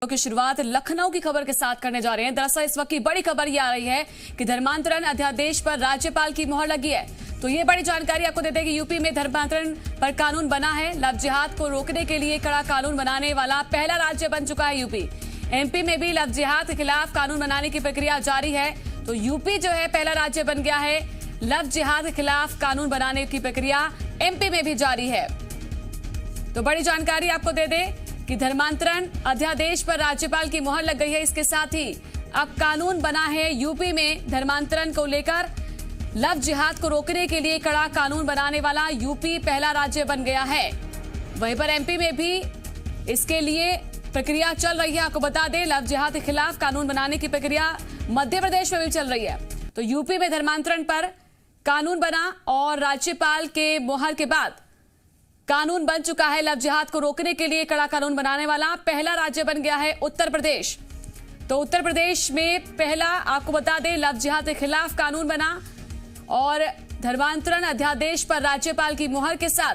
की शुरुआत लखनऊ की खबर के साथ करने जा रहे हैं। दरअसल इस वक्त की बड़ी खबर ये आ रही है कि धर्मांतरण अध्यादेश पर राज्यपाल की मुहर लगी है। तो ये बड़ी जानकारी आपको देते हैं कि यूपी में धर्मांतरण पर कानून बना है। लव जिहाद को रोकने के लिए कड़ा कानून बनाने वाला पहला राज्य बन चुका है यूपी। एमपी में भी लव जिहाद के खिलाफ कानून बनाने की प्रक्रिया जारी है। तो यूपी जो है पहला राज्य बन गया है। लव जिहाद के खिलाफ कानून बनाने की प्रक्रिया एमपी में भी जारी है। तो बड़ी जानकारी आपको दे दें कि धर्मांतरण अध्यादेश पर राज्यपाल की मुहर लग गई है। इसके साथ ही अब कानून बना है यूपी में धर्मांतरण को लेकर। लव जिहाद को रोकने के लिए कड़ा कानून बनाने वाला यूपी पहला राज्य बन गया है। वहीं पर एमपी में भी इसके लिए प्रक्रिया चल रही है। आपको बता दें, लव जिहाद के खिलाफ कानून बनाने की प्रक्रिया मध्य प्रदेश में भी चल रही है। तो यूपी में धर्मांतरण पर कानून बना और राज्यपाल के मुहर के बाद कानून बन चुका है। लव जिहाद को रोकने के लिए कड़ा कानून बनाने वाला पहला राज्य बन गया है उत्तर प्रदेश। तो उत्तर प्रदेश में पहला, आपको बता दें, लव जिहाद के खिलाफ कानून बना और धर्मांतरण अध्यादेश पर राज्यपाल की मुहर के साथ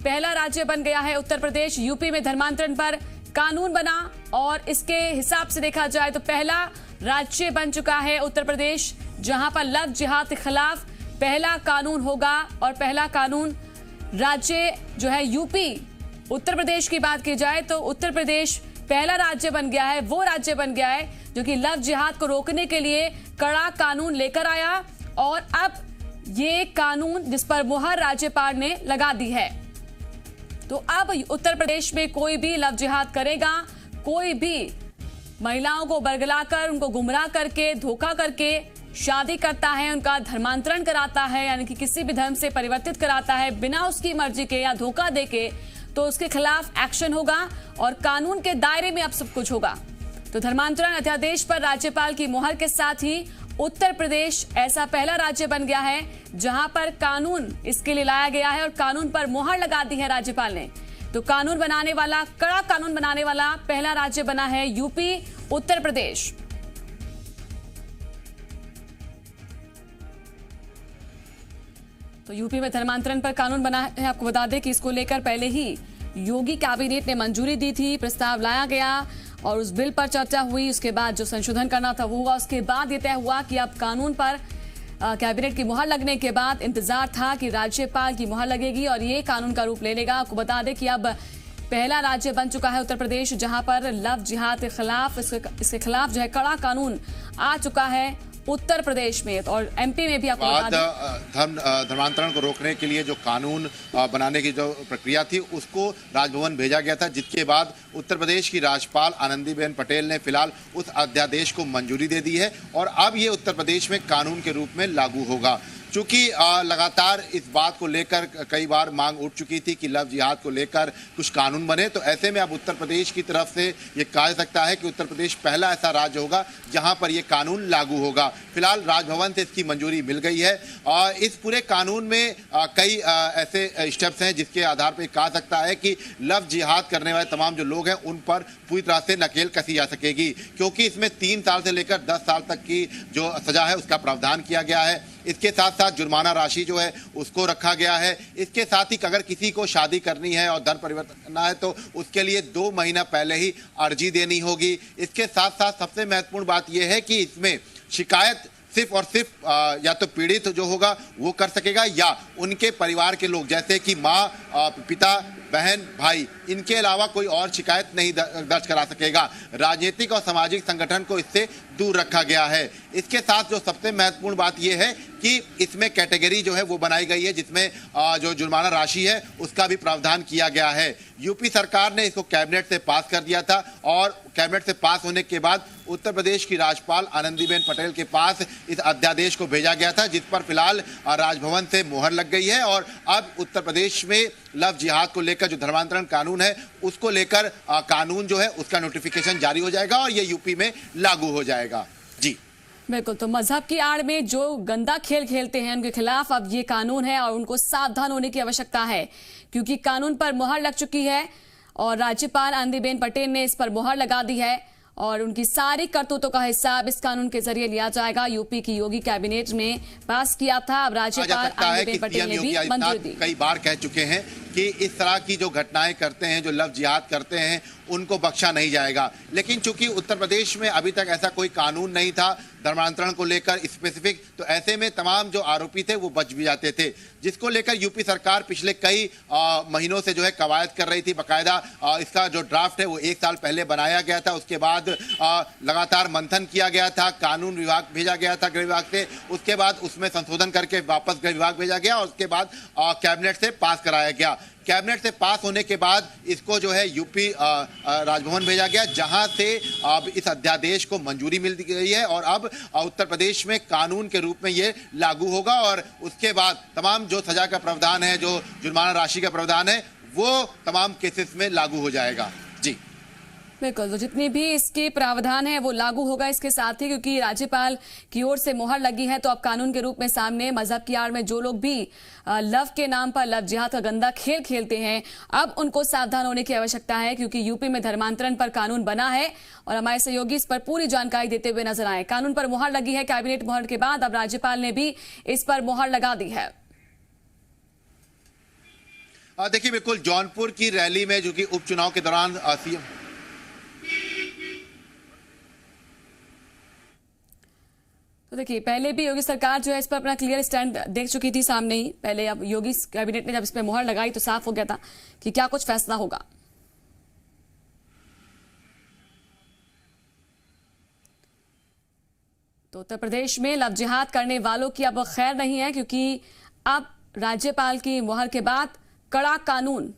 पहला राज्य बन गया है उत्तर प्रदेश। यूपी में धर्मांतरण पर कानून बना और इसके हिसाब से देखा जाए तो पहला राज्य बन चुका है उत्तर प्रदेश, जहां पर लव जिहाद के खिलाफ पहला कानून होगा। और पहला कानून राज्य जो है यूपी, उत्तर प्रदेश की बात की जाए तो उत्तर प्रदेश पहला राज्य बन गया है। वो राज्य बन गया है जो कि लव जिहाद को रोकने के लिए कड़ा कानून लेकर आया और अब ये कानून जिस पर मुहर राज्यपाल ने लगा दी है। तो अब उत्तर प्रदेश में कोई भी लव जिहाद करेगा, कोई भी महिलाओं को बरगलाकर, उनको गुमराह करके, धोखा करके शादी करता है, उनका धर्मांतरण कराता है, यानी कि किसी भी धर्म से परिवर्तित कराता है बिना उसकी मर्जी के या धोखा देके, तो उसके खिलाफ एक्शन होगा और कानून के दायरे में अब सब कुछ होगा। तो धर्मांतरण अध्यादेश पर राज्यपाल की मुहर के साथ ही उत्तर प्रदेश ऐसा पहला राज्य बन गया है जहां पर कानून इसके लिए लाया गया है और कानून पर मुहर लगा दी है राज्यपाल ने। तो कानून बनाने वाला, कड़ा कानून बनाने वाला पहला राज्य बना है यूपी, उत्तर प्रदेश। तो यूपी में धर्मांतरण पर कानून बना है। आपको बता दें कि इसको लेकर पहले ही योगी कैबिनेट ने मंजूरी दी थी, प्रस्ताव लाया गया और उस बिल पर चर्चा हुई। उसके बाद जो संशोधन करना था वो हुआ। उसके बाद ये तय हुआ कि अब कानून पर कैबिनेट की मुहर लगने के बाद इंतजार था कि राज्यपाल की मुहर लगेगी और ये कानून का रूप ले लेगा। आपको बता दें कि अब पहला राज्य बन चुका है उत्तर प्रदेश जहां पर लव जिहाद के खिलाफ, इसके खिलाफ जो है कड़ा कानून आ चुका है उत्तर प्रदेश में। और एमपी में भी आपको धर्मांतरण को रोकने के लिए जो कानून बनाने की जो प्रक्रिया थी उसको राजभवन भेजा गया था, जिसके बाद उत्तर प्रदेश की राज्यपाल आनंदीबेन पटेल ने फिलहाल उस अध्यादेश को मंजूरी दे दी है और अब ये उत्तर प्रदेश में कानून के रूप में लागू होगा। चूंकि लगातार इस बात को लेकर कई बार मांग उठ चुकी थी कि लव जिहाद को लेकर कुछ कानून बने, तो ऐसे में अब उत्तर प्रदेश की तरफ से ये कहा जा सकता है कि उत्तर प्रदेश पहला ऐसा राज्य होगा जहां पर ये कानून लागू होगा। फिलहाल राजभवन से इसकी मंजूरी मिल गई है और इस पूरे कानून में कई ऐसे स्टेप्स हैं जिसके आधार पर कहा सकता है कि लव जिहाद करने वाले तमाम जो लोग हैं उन पर पूरी तरह से नकेल कसी जा सकेगी, क्योंकि इसमें 3 साल से लेकर 10 साल तक की जो सजा है उसका प्रावधान किया गया है। इसके साथ साथ जुर्माना राशि जो है उसको रखा गया है। इसके साथ ही अगर किसी को शादी करनी है और धर्म परिवर्तन करना है तो उसके लिए 2 महीना पहले ही अर्जी देनी होगी। इसके साथ साथ सबसे महत्वपूर्ण बात यह है कि इसमें शिकायत सिर्फ और सिर्फ या तो पीड़ित जो होगा वो कर सकेगा या उनके परिवार के लोग, जैसे कि माँ, पिता, बहन, भाई, इनके अलावा कोई और शिकायत नहीं दर्ज करा सकेगा। राजनीतिक और सामाजिक संगठन को इससे दूर रखा गया है। इसके साथ जो सबसे महत्वपूर्ण बात यह है कि इसमें कैटेगरी जो है वो बनाई गई है जिसमें जो जुर्माना राशि है उसका भी प्रावधान किया गया है। यूपी सरकार ने इसको कैबिनेट से पास कर दिया था और कैबिनेट से पास होने के बाद उत्तर प्रदेश की राज्यपाल आनंदीबेन पटेल के पास इस अध्यादेश को भेजा गया था, जिस पर फिलहाल राजभवन से मुहर लग गई है और अब उत्तर प्रदेश में लव जिहाद को लेकर जो धर्मांतरण कानून है उसको लेकर कानून जो है उसका नोटिफिकेशन जारी हो जाएगा और ये यूपी में लागू हो जाएगा। जी बिल्कुल। तो मजहब की आड़ में जो गंदा खेल खेलते हैं उनके खिलाफ अब ये कानून है और उनको सावधान होने की आवश्यकता है, क्योंकि कानून पर मुहर लग चुकी है और राज्यपाल आनंदीबेन पटेल ने इस पर मुहर लगा दी है और उनकी सारी करतूतों का हिसाब इस कानून के जरिए लिया जाएगा। यूपी की योगी कैबिनेट में पास किया था, अब राज्यपाल आनंदीबेन पटेल ने भी मंजूरी दी। कई बार कह चुके हैं कि इस तरह की जो घटनाएं करते हैं, जो लव जिहाद करते हैं, उनको बख्शा नहीं जाएगा। लेकिन चूंकि उत्तर प्रदेश में अभी तक ऐसा कोई कानून नहीं था धर्मांतरण को लेकर स्पेसिफिक, तो ऐसे में तमाम जो आरोपी थे वो बच भी जाते थे, जिसको लेकर यूपी सरकार पिछले कई महीनों से जो है कवायद कर रही थी। बाकायदा इसका जो ड्राफ्ट है वो 1 साल पहले बनाया गया था, उसके बाद लगातार मंथन किया गया था, कानून विभाग भेजा गया था गृह विभाग से, उसके बाद उसमें संशोधन करके वापस गृह विभाग भेजा गया और उसके बाद कैबिनेट से पास कराया गया। कैबिनेट से पास होने के बाद इसको जो है यूपी राजभवन भेजा गया, जहां से अब इस अध्यादेश को मंजूरी मिल गई है और अब उत्तर प्रदेश में कानून के रूप में ये लागू होगा और उसके बाद तमाम जो सजा का प्रावधान है, जो जुर्माना राशि का प्रावधान है, वो तमाम केसेस में लागू हो जाएगा। जी बिल्कुल, तो जितनी भी इसके प्रावधान है वो लागू होगा इसके साथ ही, क्योंकि राज्यपाल की ओर से मोहर लगी है। तो अब कानून के रूप में सामने मजहब की आड़ में जो लोग भी लव के नाम पर लव जिहाद का गंदा खेल खेलते हैं, अब उनको सावधान होने की आवश्यकता है, क्योंकि यूपी में धर्मांतरण पर कानून बना है। और हमारे सहयोगी इस पर पूरी जानकारी देते हुए नजर आए। कानून पर मोहर लगी है, कैबिनेट मोहर के बाद अब राज्यपाल ने भी इस पर मोहर लगा दी है। देखिए, बिल्कुल जौनपुर की रैली में जो कि उपचुनाव के दौरान सीएम तो देखिए, पहले भी योगी सरकार जो है इस पर अपना क्लियर स्टैंड देख चुकी थी सामने ही पहले। अब योगी कैबिनेट ने जब इस पर मोहर लगाई तो साफ हो गया था कि क्या कुछ फैसला होगा। तो उत्तर प्रदेश में लव जिहाद करने वालों की अब खैर नहीं है, क्योंकि अब राज्यपाल की मोहर के बाद कड़ा कानून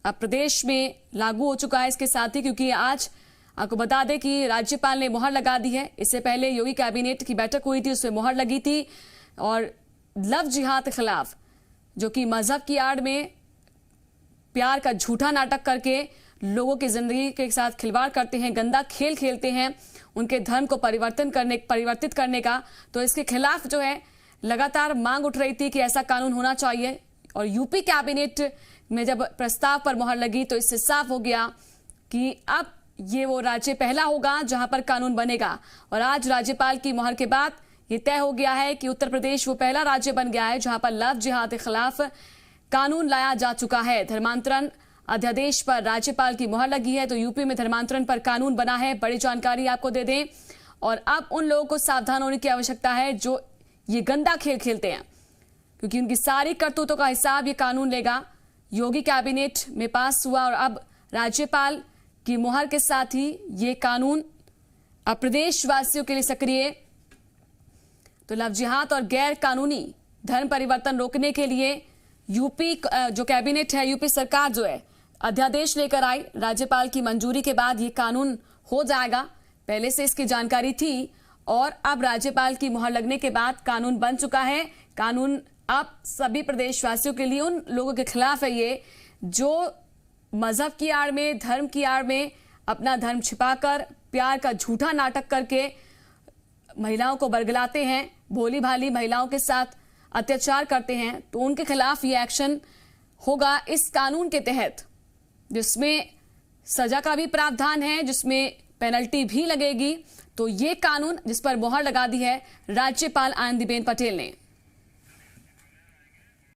अब प्रदेश में लागू हो चुका है इसके साथ ही, क्योंकि आज आपको बता दें कि राज्यपाल ने मोहर लगा दी है। इससे पहले योगी कैबिनेट की बैठक हुई थी, उसमें मोहर लगी थी और लव जिहाद के खिलाफ, जो कि मजहब की आड़ में प्यार का झूठा नाटक करके लोगों की जिंदगी के साथ खिलवाड़ करते हैं, गंदा खेल खेलते हैं, उनके धर्म को परिवर्तित करने का, तो इसके खिलाफ जो है लगातार मांग उठ रही थी कि ऐसा कानून होना चाहिए। और यूपी कैबिनेट में जब प्रस्ताव पर मोहर लगी तो इससे साफ हो गया कि अब ये वो राज्य पहला होगा जहां पर कानून बनेगा। और आज राज्यपाल की मोहर के बाद ये तय हो गया है कि उत्तर प्रदेश वो पहला राज्य बन गया है जहां पर लव जिहाद के खिलाफ कानून लाया जा चुका है। धर्मांतरण अध्यादेश पर राज्यपाल की मोहर लगी है, तो यूपी में धर्मांतरण पर कानून बना है। बड़ी जानकारी आपको दे दें। और अब उन लोगों को सावधान होने की आवश्यकता है जो ये गंदा खेल खेलते हैं, क्योंकि उनकी सारी करतूतों का हिसाब ये कानून लेगा। योगी कैबिनेट में पास हुआ और अब राज्यपाल की मोहर के साथ ही ये कानून अब प्रदेशवासियों के लिए सक्रिय। तो लव जिहाद और गैर कानूनी धर्म परिवर्तन रोकने के लिए यूपी जो कैबिनेट है, यूपी सरकार जो है अध्यादेश लेकर आई। राज्यपाल की मंजूरी के बाद ये कानून हो जाएगा। पहले से इसकी जानकारी थी और अब राज्यपाल की मोहर लगने के बाद कानून बन चुका है। कानून अब सभी प्रदेशवासियों के लिए, उन लोगों के खिलाफ है ये जो मजहब की आड़ में, धर्म की आड़ में अपना धर्म छिपाकर प्यार का झूठा नाटक करके महिलाओं को बरगलाते हैं, भोली भाली महिलाओं के साथ अत्याचार करते हैं। तो उनके खिलाफ ये एक्शन होगा इस कानून के तहत, जिसमें सजा का भी प्रावधान है, जिसमें पेनल्टी भी लगेगी। तो ये कानून जिस पर मोहर लगा दी है राज्यपाल आनंदीबेन पटेल ने।